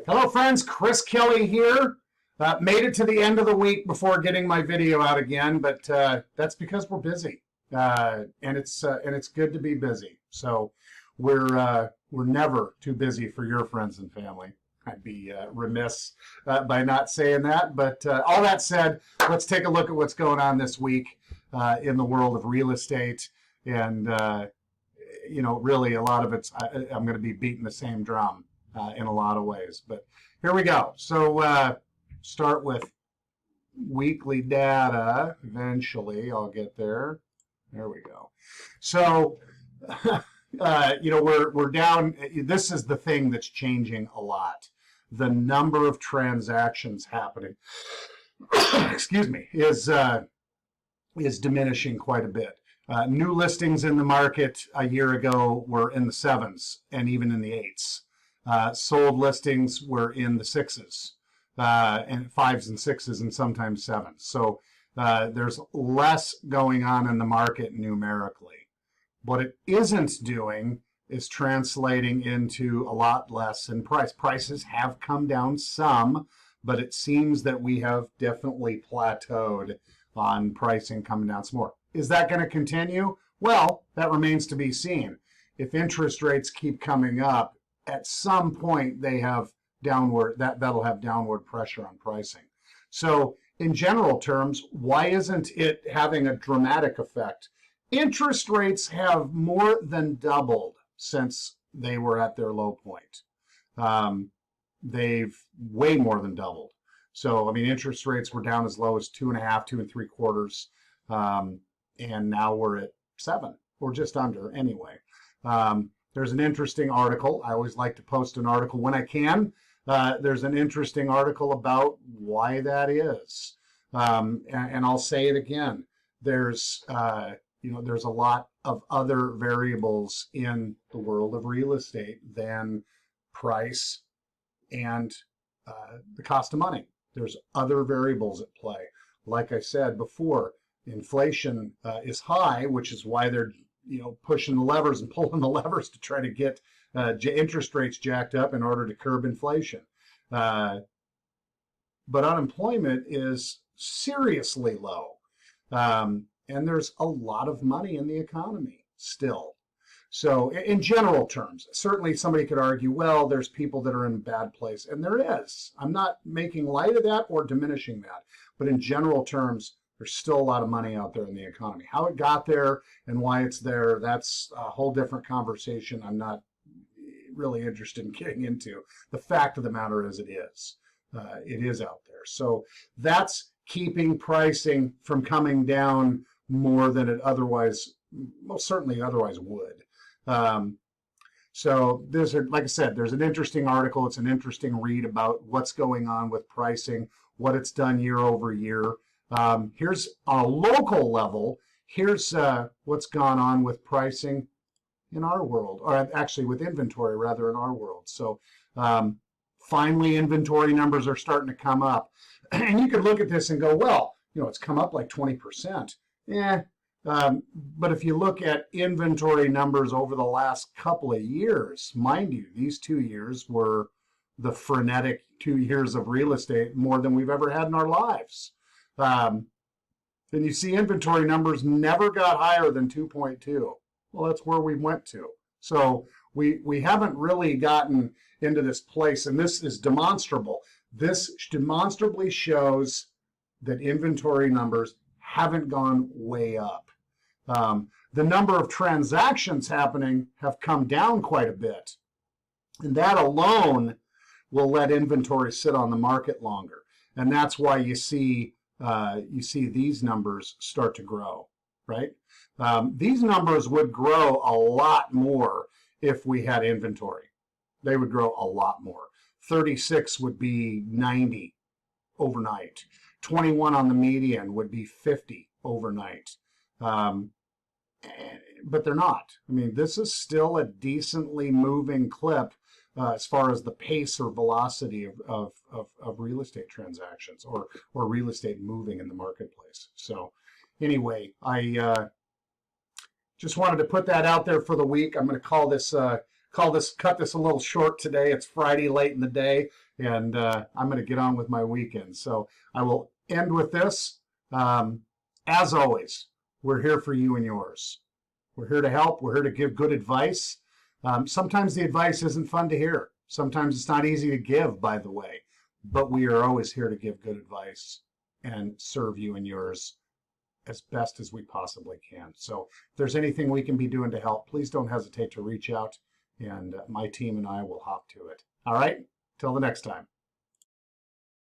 Hello friends, Chris Kelly here. Made it to the end of the week before getting my video out again, but that's because we're busy, and it's good to be busy. So we're never too busy for your friends and family. I'd be remiss by not saying that. But all that said, let's take a look at what's going on this week in the world of real estate, and really a lot of it's I'm going to be beating the same drum in a lot of ways. But here we go. So start with weekly data. Eventually, I'll get there. There we go. So, we're down. This is the thing that's changing a lot. The number of transactions happening, excuse me, is diminishing quite a bit. New listings in the market a year ago were in the 7s and even in the 8s. Sold listings were in the 6s, and 5s and 6s, and sometimes 7s. So there's less going on in the market numerically. What it isn't doing is translating into a lot less in price. Prices have come down some, but it seems that we have definitely plateaued on pricing coming down some more. Is that going to continue? Well, that remains to be seen. If interest rates keep coming up, at some point they have that'll have downward pressure on pricing. So in general terms, why isn't it having a dramatic effect? Interest rates have more than doubled since they were at their low point. They've way more than doubled. So, I mean, interest rates were down as low as 2.5, 2 3/4, and now we're at 7, or just under anyway. There's an interesting article. I always like to post an article when I can. There's an interesting article about why that is. And I'll say it again. There's a lot of other variables in the world of real estate than price and the cost of money. There's other variables at play. Like I said before, inflation is high, which is why they're pushing the levers and pulling the levers to try to get interest rates jacked up in order to curb inflation. But unemployment is seriously low. And there's a lot of money in the economy still. So in general terms, certainly somebody could argue, well, there's people that are in a bad place. And there is. I'm not making light of that or diminishing that. But in general terms, there's still a lot of money out there in the economy. How it got there and why it's there, that's a whole different conversation I'm not really interested in getting into. The fact of the matter is it is. It is out there. So that's keeping pricing from coming down more than it most certainly otherwise would. So like I said, there's an interesting article. It's an interesting read about what's going on with pricing, what it's done year over year. Here's on a local level, here's what's gone on with pricing in our world, or actually with inventory rather in our world. So finally inventory numbers are starting to come up. And you could look at this and go, well, it's come up like 20%. But if you look at inventory numbers over the last couple of years, mind you, these 2 years were the frenetic 2 years of real estate, more than we've ever had in our lives. And you see inventory numbers never got higher than 2.2. Well, that's where we went to. So we haven't really gotten into this place, and this is demonstrable. This demonstrably shows that inventory numbers haven't gone way up. The number of transactions happening have come down quite a bit, and that alone will let inventory sit on the market longer. And that's why you see these numbers start to grow, right? These numbers would grow a lot more if we had inventory. They would grow a lot more. 36 would be 90 overnight. 21 on the median would be 50 overnight. But they're not. I mean, this is still a decently moving clip as far as the pace or velocity of real estate transactions or real estate moving in the marketplace. So anyway, I just wanted to put that out there for the week. I'm going to call this cut this a little short today. It's Friday late in the day, and I'm going to get on with my weekend. So I will end with this. As always, we're here for you and yours. We're here to help. We're here to give good advice. Sometimes the advice isn't fun to hear. Sometimes it's not easy to give, by the way. But we are always here to give good advice and serve you and yours as best as we possibly can. So if there's anything we can be doing to help, please don't hesitate to reach out, and my team and I will hop to it. All right? Till the next time.